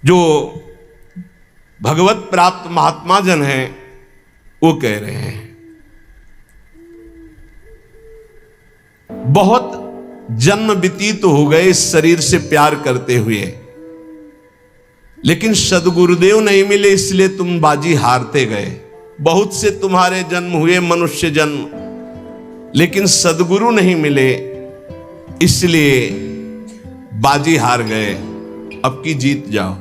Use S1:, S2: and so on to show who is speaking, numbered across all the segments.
S1: जो भगवत प्राप्त महात्मा जन हैं वो कह रहे हैं, बहुत जन्म व्यतीत हो गए इस शरीर से प्यार करते हुए, लेकिन सदगुरुदेव नहीं मिले इसलिए तुम बाजी हारते गए। बहुत से तुम्हारे जन्म हुए मनुष्य जन्म, लेकिन सदगुरु नहीं मिले इसलिए बाजी हार गए। अब की जीत जाओ,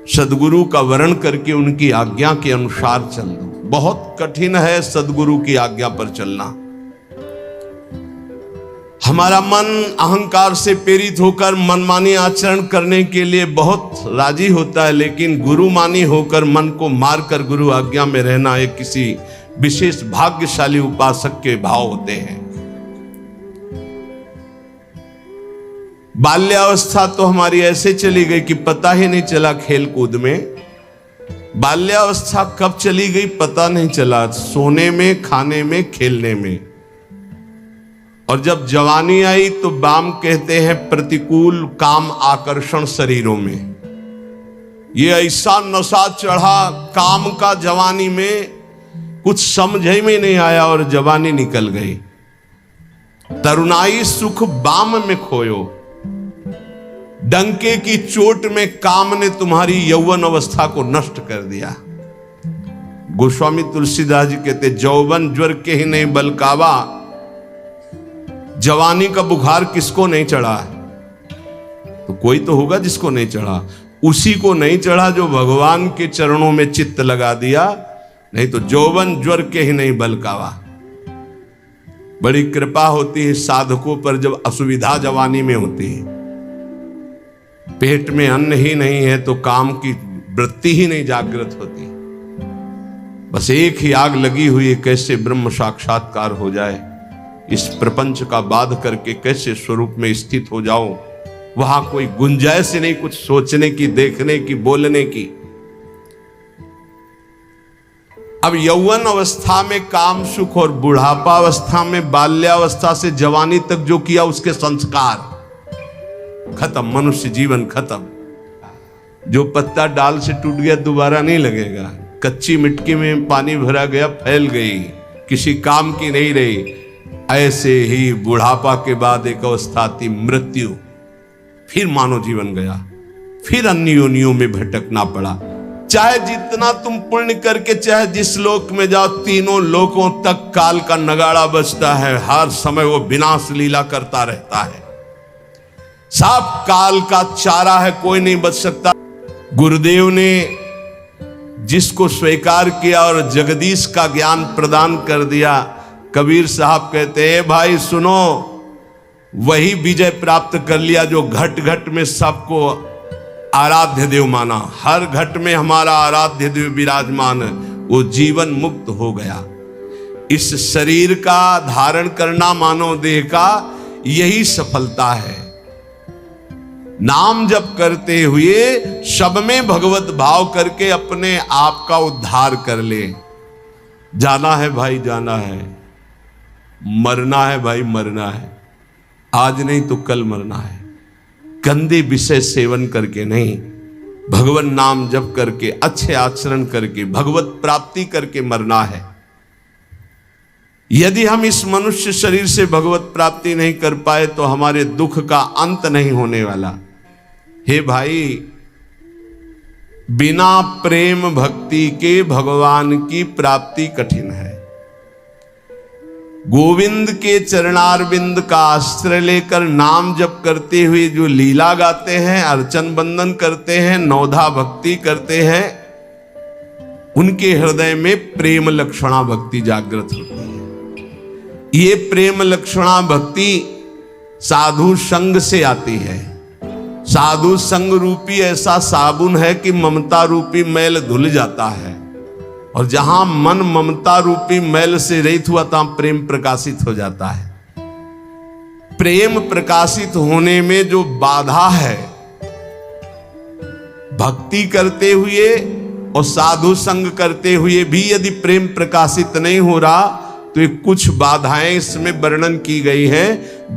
S1: सदगुरु का वर्ण करके उनकी आज्ञा के अनुसार चल दो। बहुत कठिन है सदगुरु की आज्ञा पर चलना। हमारा मन अहंकार से प्रेरित होकर मनमानी आचरण करने के लिए बहुत राजी होता है, लेकिन गुरुमानी होकर मन को मारकर गुरु आज्ञा में रहना एक किसी विशेष भाग्यशाली उपासक के भाव होते हैं। बाल्यावस्था तो हमारी ऐसे चली गई कि पता ही नहीं चला खेल कूद में। बाल्यावस्था कब चली गई पता नहीं चला, सोने में, खाने में, खेलने में। और जब जवानी आई तो बाम कहते हैं प्रतिकूल काम आकर्षण शरीरों में। ये ऐसा नशा चढ़ा काम का जवानी में, कुछ समझ में नहीं आया और जवानी निकल गई। तरुणाई सुख बाम में खोयो, डंके की चोट में काम ने तुम्हारी यौवन अवस्था को नष्ट कर दिया। गोस्वामी तुलसीदास जी कहते जौवन ज्वर के ही नहीं बलकावा। जवानी का बुखार किसको नहीं चढ़ा? तो कोई तो होगा जिसको नहीं चढ़ा। उसी को नहीं चढ़ा जो भगवान के चरणों में चित्त लगा दिया, नहीं तो जौवन ज्वर के ही नहीं बलकावा। बड़ी कृपा होती है साधकों पर जब असुविधा जवानी में होती है। पेट में अन्न ही नहीं है तो काम की वृत्ति ही नहीं जागृत होती। बस एक ही आग लगी हुई है, कैसे ब्रह्म साक्षात्कार हो जाए। इस प्रपंच का बाध करके कैसे स्वरूप में स्थित हो जाओ। वहां कोई गुंजाइश नहीं कुछ सोचने की, देखने की, बोलने की। अब यौवन अवस्था में काम सुख और बुढ़ापा अवस्था में, बाल्यावस्था से जवानी तक जो किया उसके संस्कार खत्म, मनुष्य जीवन खत्म। जो पत्ता डाल से टूट गया दोबारा नहीं लगेगा। कच्ची मिट्टी में पानी भरा गया, फैल गई, किसी काम की नहीं रही। ऐसे ही बुढ़ापा के बाद एक अवस्था आती मृत्यु, फिर मानव जीवन गया, फिर अन्य योनियों में भटकना पड़ा। चाहे जितना तुम पुण्य करके चाहे जिस लोक में जाओ, तीनों लोकों तक काल का नगाड़ा बजता है। हर समय वो विनाश लीला करता रहता है। सब काल का चारा है, कोई नहीं बच सकता। गुरुदेव ने जिसको स्वीकार किया और जगदीश का ज्ञान प्रदान कर दिया, कबीर साहब कहते हैं भाई सुनो, वही विजय प्राप्त कर लिया जो घट घट में सबको आराध्य देव माना। हर घट में हमारा आराध्य देव विराजमान है। वो जीवन मुक्त हो गया। इस शरीर का धारण करना मानव देह का यही सफलता है। नाम जप करते हुए सब में भगवत भाव करके अपने आप का उद्धार कर ले। जाना है भाई जाना है, मरना है भाई मरना है, आज नहीं तो कल मरना है। गंदे विषय सेवन करके नहीं, भगवान नाम जप करके, अच्छे आचरण करके, भगवत प्राप्ति करके मरना है। यदि हम इस मनुष्य शरीर से भगवत प्राप्ति नहीं कर पाए तो हमारे दुख का अंत नहीं होने वाला। हे भाई, बिना प्रेम भक्ति के भगवान की प्राप्ति कठिन है। गोविंद के चरणारविंद का आश्रय लेकर नाम जप करते हुए जो लीला गाते हैं, अर्चन बंदन करते हैं, नौधा भक्ति करते हैं, उनके हृदय में प्रेम लक्षणा भक्ति जागृत होती है। ये प्रेम लक्षणा भक्ति साधु संग से आती है। साधु संग रूपी ऐसा साबुन है कि ममता रूपी मैल धुल जाता है, और जहां मन ममता रूपी मैल से रहित हुआ तहां प्रेम प्रकाशित हो जाता है। प्रेम प्रकाशित होने में जो बाधा है, भक्ति करते हुए और साधु संग करते हुए भी यदि प्रेम प्रकाशित नहीं हो रहा तो ये कुछ बाधाएं इसमें वर्णन की गई है।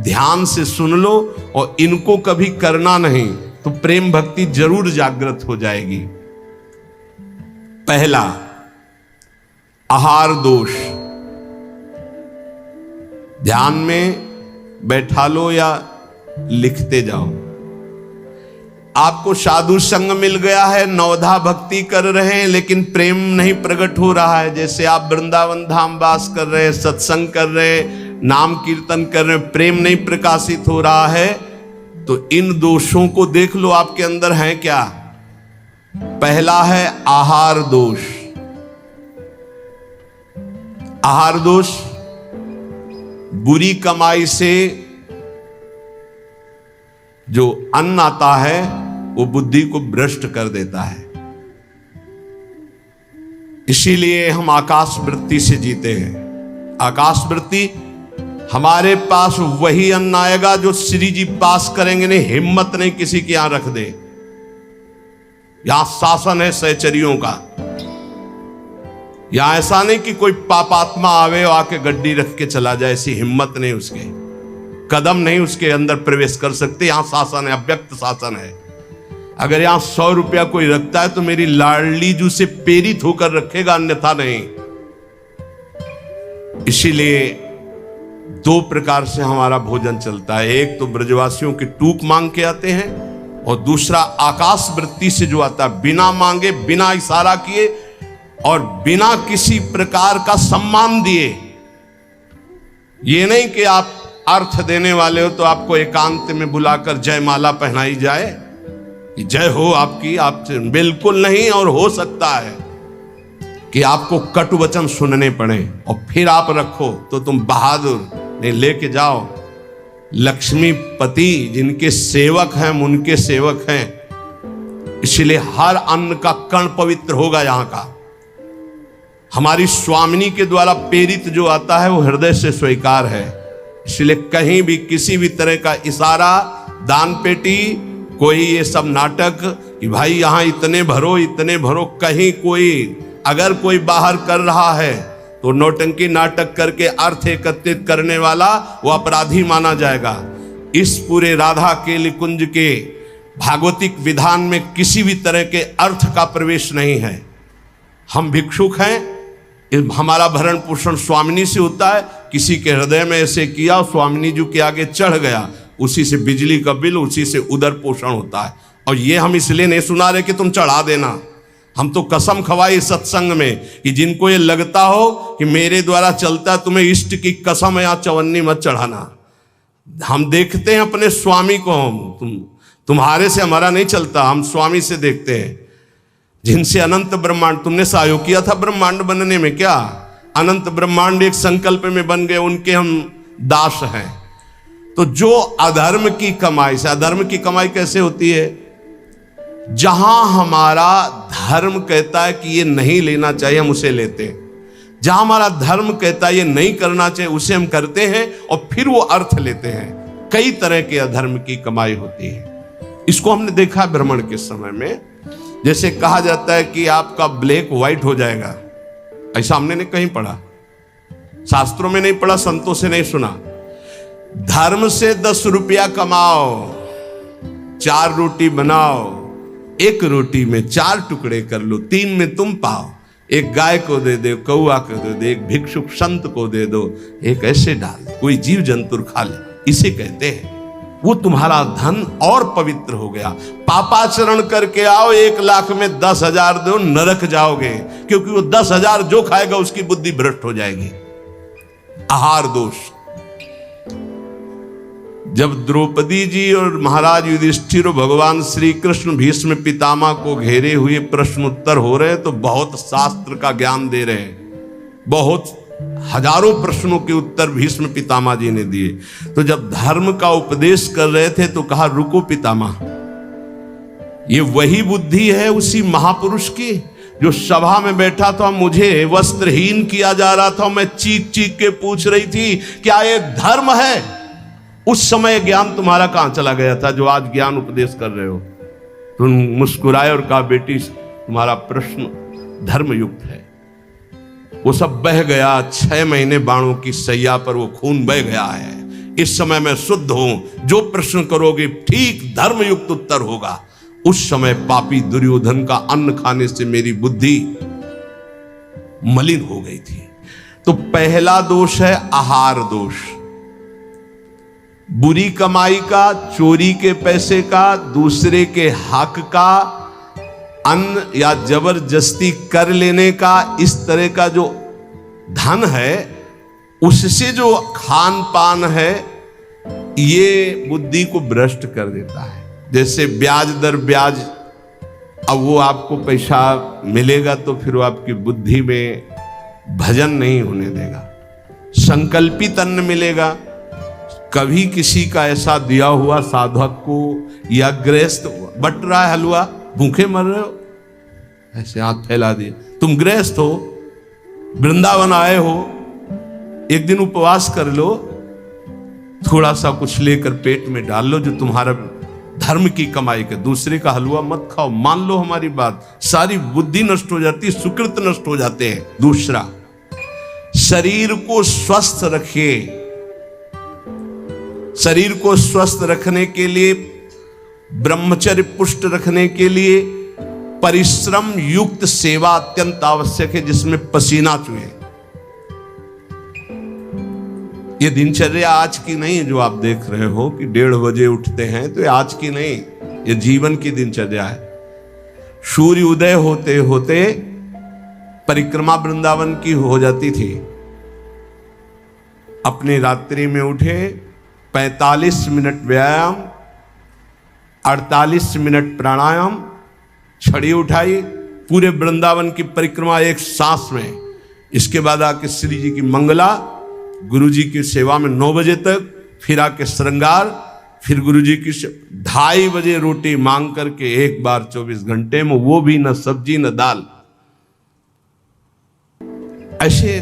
S1: ध्यान से सुन लो और इनको कभी करना नहीं। तो प्रेम भक्ति जरूर जागृत हो जाएगी। पहला, आहार दोष। ध्यान में बैठा लो या लिखते जाओ। आपको साधु संग मिल गया है, नवधा भक्ति कर रहे हैं, लेकिन प्रेम नहीं प्रकट हो रहा है। जैसे आप वृंदावन धाम वास कर रहे हैं, सत्संग कर रहे हैं, नाम कीर्तन कर रहे हैं, प्रेम नहीं प्रकाशित हो रहा है, तो इन दोषों को देख लो आपके अंदर है क्या। पहला है आहार दोष। आहार दोष बुरी कमाई से जो अन्न आता है वो बुद्धि को भ्रष्ट कर देता है। इसीलिए हम आकाश वृत्ति से जीते हैं। आकाश वृत्ति, हमारे पास वही अन्न आएगा जो श्री जी पास करेंगे। नहीं, हिम्मत नहीं किसी के यहां रख दे। यहां शासन है सहचरियों का। यहां ऐसा नहीं कि कोई पापात्मा आवे और आके गड्डी रख के चला जाए, ऐसी हिम्मत नहीं, उसके कदम नहीं उसके अंदर प्रवेश कर सकते। यहां शासन है, अव्यक्त शासन है। अगर यहां 100 रुपया कोई रखता है तो मेरी लाडली जू से प्रेरित होकर रखेगा, अन्यथा नहीं। इसीलिए दो प्रकार से हमारा भोजन चलता है। एक तो ब्रजवासियों की टूक मांग के आते हैं, और दूसरा आकाश वृत्ति से जो आता है, बिना मांगे, बिना इशारा किए और बिना किसी प्रकार का सम्मान दिए। ये नहीं कि आप अर्थ देने वाले हो तो आपको एकांत में बुलाकर जयमाला पहनाई जाए कि जय हो आपकी, आप बिल्कुल नहीं। और हो सकता है कि आपको कटु वचन सुनने पड़े और फिर आप रखो तो तुम बहादुर नहीं, लेके जाओ। लक्ष्मीपति जिनके सेवक हैं, उनके सेवक हैं, इसलिए हर अन्न का कण पवित्र होगा यहां का। हमारी स्वामिनी के द्वारा प्रेरित जो आता है वो हृदय से स्वीकार है। इसलिए कहीं भी किसी भी तरह का इशारा, दान पेटी, कोई ये सब नाटक कि भाई यहां इतने भरो, इतने भरो, कहीं कोई अगर कोई बाहर कर रहा है तो नौटंकी नाटक करके अर्थ एकत्रित करने वाला वो अपराधी माना जाएगा। इस पूरे राधा केली कुंज के भागवतिक विधान में किसी भी तरह के अर्थ का प्रवेश नहीं है। हम भिक्षुक हैं, हमारा भरण पोषण स्वामिनी से होता है। किसी के हृदय में ऐसे किया, स्वामिनी जी के आगे चढ़ गया, उसी से बिजली का बिल, उसी से उदर पोषण होता है। और ये हम इसलिए नहीं सुना रहे कि तुम चढ़ा देना। हम तो कसम खवाई सत्संग में कि जिनको ये लगता हो कि मेरे द्वारा चलता है, तुम्हें इष्ट की कसम है, यहाँ चवन्नी मत चढ़ाना। हम देखते हैं अपने स्वामी को, तुम्हारे से हमारा नहीं चलता, हम स्वामी से देखते हैं जिनसे अनंत ब्रह्मांड। तुमने सहयोग किया था ब्रह्मांड बनने में क्या? अनंत ब्रह्मांड एक संकल्प में बन गए, उनके हम दास हैं। तो जो अधर्म की कमाई से, अधर्म की कमाई कैसे होती है? जहां हमारा धर्म कहता है कि ये नहीं लेना चाहिए, हम उसे लेते हैं। जहां हमारा धर्म कहता है ये नहीं करना चाहिए, उसे हम करते हैं और फिर वो अर्थ लेते हैं। कई तरह के अधर्म की कमाई होती है। इसको हमने देखा भ्रमण के समय में। जैसे कहा जाता है कि आपका ब्लैक व्हाइट हो जाएगा, ऐसा हमने नहीं कहीं पढ़ा, शास्त्रों में नहीं पढ़ा, संतों से नहीं सुना। धर्म से 10 रुपया कमाओ, 4 रोटी बनाओ, 1 रोटी में 4 टुकड़े कर लो, 3 में तुम पाओ। एक गाय को दे दो, कौआ को दे दो, एक भिक्षुक संत को दे दो, एक ऐसे डाल दो, कोई जीव जंतु खा ले, इसे कहते हैं। वो तुम्हारा धन और पवित्र हो गया। पापाचरण करके आओ, 1 लाख में 10,000 दो, नरक जाओगे, क्योंकि वो 10,000 जो खाएगा उसकी बुद्धि भ्रष्ट हो जाएगी। आहार दोष। जब द्रौपदी जी और महाराज युधिष्ठिर और भगवान श्री कृष्ण भीष्म पितामह को घेरे हुए प्रश्न उत्तर हो रहे हैं, तो बहुत शास्त्र का ज्ञान दे रहे हैं। बहुत हजारों प्रश्नों के उत्तर भीष्म पितामह जी ने दिए। तो जब धर्म का उपदेश कर रहे थे तो कहा, रुको पितामह, ये वही बुद्धि है उसी महापुरुष की जो सभा में बैठा था, मुझे वस्त्रहीन किया जा रहा था, मैं चीख चीख के पूछ रही थी क्या ये धर्म है? उस समय ज्ञान तुम्हारा कहां चला गया था जो आज ज्ञान उपदेश कर रहे हो? तुम मुस्कुराए और कहा, बेटी तुम्हारा प्रश्न धर्मयुक्त है। वो सब बह गया। 6 महीने बाणों की सैया पर वो खून बह गया है। इस समय मैं शुद्ध हूं, जो प्रश्न करोगे ठीक धर्मयुक्त उत्तर होगा। उस समय पापी दुर्योधन का अन्न खाने से मेरी बुद्धि मलिन हो गई थी। तो पहला दोष है आहार दोष, बुरी कमाई का, चोरी के पैसे का, दूसरे के हक का, अन्न या जबरदस्ती कर लेने का। इस तरह का जो धन है उससे जो खान पान है ये बुद्धि को भ्रष्ट कर देता है। जैसे ब्याज दर ब्याज, अब वो आपको पैसा मिलेगा तो फिर वो आपकी बुद्धि में भजन नहीं होने देगा। संकल्पित अन्न मिलेगा, कभी किसी का ऐसा दिया हुआ साधक को या गृहस्थ बट रहा है हलवा, भूखे मर रहे हो, ऐसे हाथ फैला दिए, तुम गृहस्थ हो, वृंदावन आए हो, एक दिन उपवास कर लो, थोड़ा सा कुछ लेकर पेट में डाल लो जो तुम्हारा धर्म की कमाई का, दूसरे का हलवा मत खाओ। मान लो हमारी बात, सारी बुद्धि नष्ट हो जाती, सुकृत नष्ट हो जाते हैं। दूसरा, शरीर को स्वस्थ रखिए। शरीर को स्वस्थ रखने के लिए, ब्रह्मचर्य पुष्ट रखने के लिए परिश्रम युक्त सेवा अत्यंत आवश्यक है, जिसमें पसीना चुहे। ये दिनचर्या आज की नहीं है जो आप देख रहे हो कि 1:30 बजे उठते हैं, तो ये आज की नहीं, ये जीवन की दिनचर्या है। सूर्य उदय होते होते परिक्रमा वृंदावन की हो जाती थी। अपनी रात्रि में उठे, 45 मिनट व्यायाम, 48 मिनट प्राणायाम, छड़ी उठाई, पूरे वृंदावन की परिक्रमा एक सांस में। इसके बाद आके श्री जी की मंगला, गुरु जी की सेवा में 9 बजे तक, फिर आके श्रृंगार, फिर गुरु जी की 2:30 बजे रोटी मांग करके एक बार 24 घंटे में, वो भी न सब्जी न दाल। ऐसे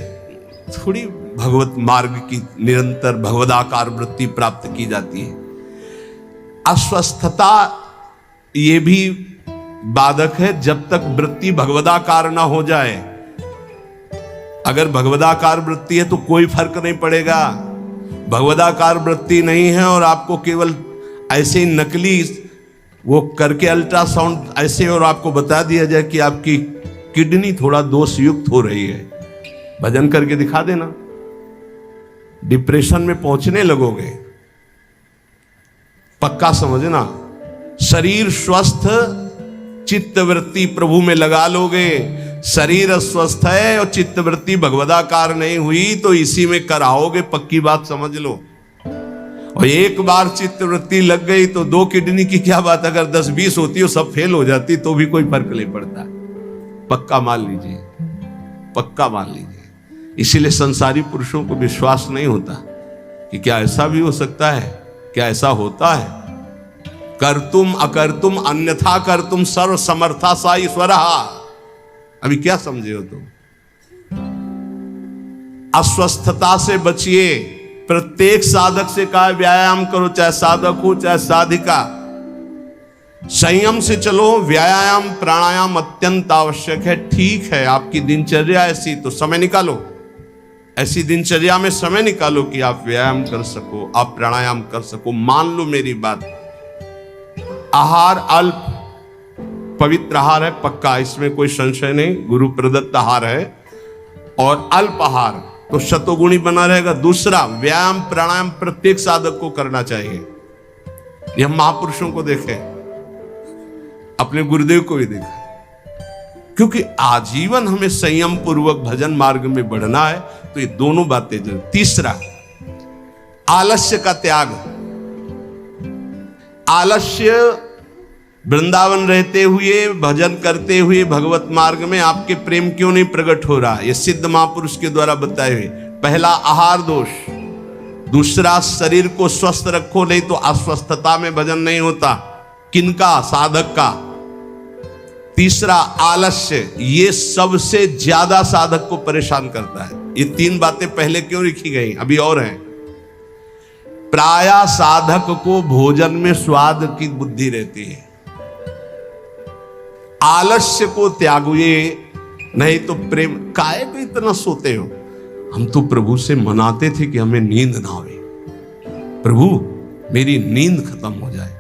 S1: थोड़ी भगवत मार्ग की निरंतर भगवदाकार वृत्ति प्राप्त की जाती है। अस्वस्थता ये भी बाधक है, जब तक वृत्ति भगवदाकार ना हो जाए। अगर भगवदाकार वृत्ति है तो कोई फर्क नहीं पड़ेगा। भगवदाकार वृत्ति नहीं है और आपको केवल ऐसे ही नकली वो करके अल्ट्रासाउंड ऐसे और आपको बता दिया जाए कि आपकी किडनी थोड़ा दोष युक्त हो रही है, भजन करके दिखा देना, डिप्रेशन में पहुंचने लगोगे। पक्का समझना, शरीर स्वस्थ, चित्तवृत्ति प्रभु में लगा लोगे। शरीर अस्वस्थ है और चित्तवृत्ति भगवदाकार नहीं हुई तो इसी में कराओगे, पक्की बात समझ लो। और एक बार चित्तवृत्ति लग गई तो 2 किडनी की क्या बात, अगर 10-20 होती हो सब फेल हो जाती तो भी कोई फर्क नहीं पड़ता। पक्का मान लीजिए, पक्का मान लीजिए। इसीलिए संसारी पुरुषों को विश्वास नहीं होता कि क्या ऐसा भी हो सकता है, क्या ऐसा होता है। कर्तुम अकर्तुम अन्यथा कर्तुम सर्व समर्था सा ईश्वर। अभी क्या समझे हो तुम? अस्वस्थता से बचिए। प्रत्येक साधक से कहा व्यायाम करो, चाहे साधक हो चाहे साधिका। संयम से चलो, व्यायाम प्राणायाम अत्यंत आवश्यक है। ठीक है, आपकी दिनचर्या ऐसी तो समय निकालो, ऐसी दिनचर्या में समय निकालो कि आप व्यायाम कर सको, आप प्राणायाम कर सको। मान लो मेरी बात, आहार अल्प पवित्र आहार है, पक्का, इसमें कोई संशय नहीं, गुरु प्रदत्त आहार है। और अल्प आहार तो शतोगुणी बना रहेगा। दूसरा, व्यायाम प्राणायाम प्रत्येक साधक को करना चाहिए। यह महापुरुषों को देखें, अपने गुरुदेव को भी देखा, क्योंकि आजीवन हमें संयम पूर्वक भजन मार्ग में बढ़ना है। तो ये दोनों बातें जरूर। तीसरा, आलस्य का त्याग। आलस्य वृंदावन रहते हुए, भजन करते हुए भगवत मार्ग में आपके प्रेम क्यों नहीं प्रकट हो रहा? ये सिद्ध महापुरुष के द्वारा बताए हुए। पहला, आहार दोष। दूसरा, शरीर को स्वस्थ रखो, नहीं तो अस्वस्थता में भजन नहीं होता। किनका? साधक का। तीसरा, आलस्य। ये सबसे ज्यादा साधक को परेशान करता है। ये 3 बातें पहले क्यों लिखी गई? अभी और हैं। प्रायः साधक को भोजन में स्वाद की बुद्धि रहती है। आलस्य को त्यागिए, नहीं तो प्रेम। काहे को इतना सोते हो? हम तो प्रभु से मनाते थे कि हमें नींद ना आवे, प्रभु मेरी नींद खत्म हो जाए।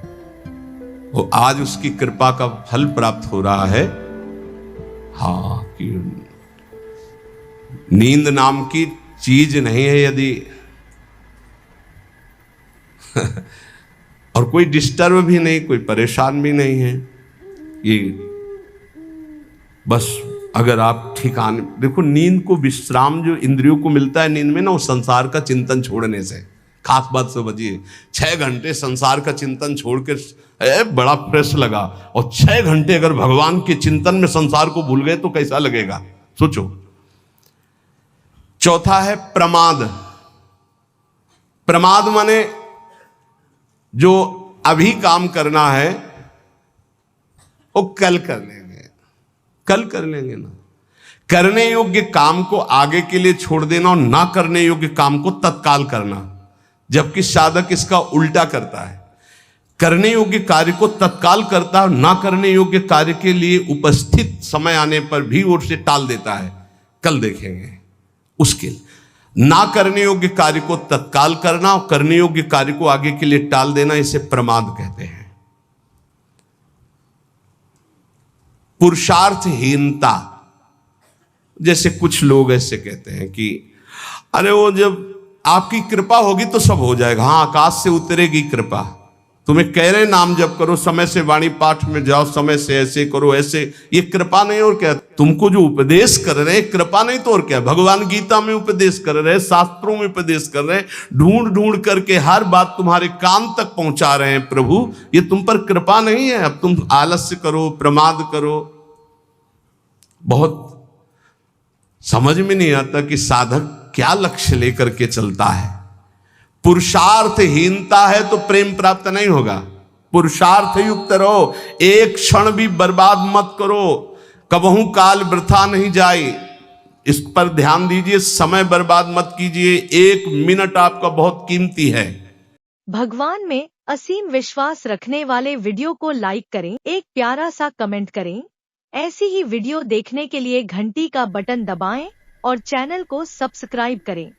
S1: वो आज उसकी कृपा का फल प्राप्त हो रहा है। हाँ, कि नींद नाम की चीज नहीं है यदि और कोई डिस्टर्ब भी नहीं, कोई परेशान भी नहीं है। ये बस अगर आप ठिकाने देखो, नींद को विश्राम जो इंद्रियों को मिलता है नींद में ना, वो संसार का चिंतन छोड़ने से। खास बात समझिए, 6 घंटे संसार का चिंतन छोड़ के बड़ा फ्रेश लगा, और 6 घंटे अगर भगवान के चिंतन में संसार को भूल गए तो कैसा लगेगा, सोचो। चौथा है प्रमाद। प्रमाद माने जो अभी काम करना है वो कल कर लेंगे, कल कर लेंगे ना। करने योग्य काम को आगे के लिए छोड़ देना और ना करने योग्य काम को तत्काल करना, जबकि साधक इसका उल्टा करता है। करने योग्य कार्य को तत्काल करता है, ना करने योग्य कार्य के लिए उपस्थित समय आने पर भी ओर से टाल देता है, कल देखेंगे। उसके ना करने योग्य कार्य को तत्काल करना और करने योग्य कार्य को आगे के लिए टाल देना, इसे प्रमाद कहते हैं। पुरुषार्थहीनता, जैसे कुछ लोग ऐसे कहते हैं कि अरे वो जब आपकी कृपा होगी तो सब हो जाएगा। हाँ, आकाश से उतरेगी कृपा। तुम्हें कह रहे नाम जप करो, समय से वाणी पाठ में जाओ, समय से ऐसे करो ऐसे, ये कृपा नहीं और क्या? तुमको जो उपदेश कर रहे हैं कृपा नहीं तो और क्या? भगवान गीता में उपदेश कर रहे हैं, शास्त्रों में उपदेश कर रहे हैं, ढूंढ ढूंढ करके हर बात तुम्हारे कान तक पहुंचा रहे हैं प्रभु, ये तुम पर कृपा नहीं है? अब तुम आलस्य करो, प्रमाद करो। बहुत समझ में नहीं आता कि साधक क्या लक्ष्य लेकर के चलता है। पुरुषार्थहीनता है तो प्रेम प्राप्त नहीं होगा। पुरुषार्थ युक्त रहो, एक क्षण भी बर्बाद मत करो, कबहू काल वृथा नहीं जाए, इस पर ध्यान दीजिए। समय बर्बाद मत कीजिए, 1 मिनट आपका बहुत कीमती है।
S2: भगवान में असीम विश्वास रखने वाले वीडियो को लाइक करें, एक प्यारा सा कमेंट करें। ऐसी ही वीडियो देखने के लिए घंटी का बटन दबाएं और चैनल को सब्सक्राइब करें।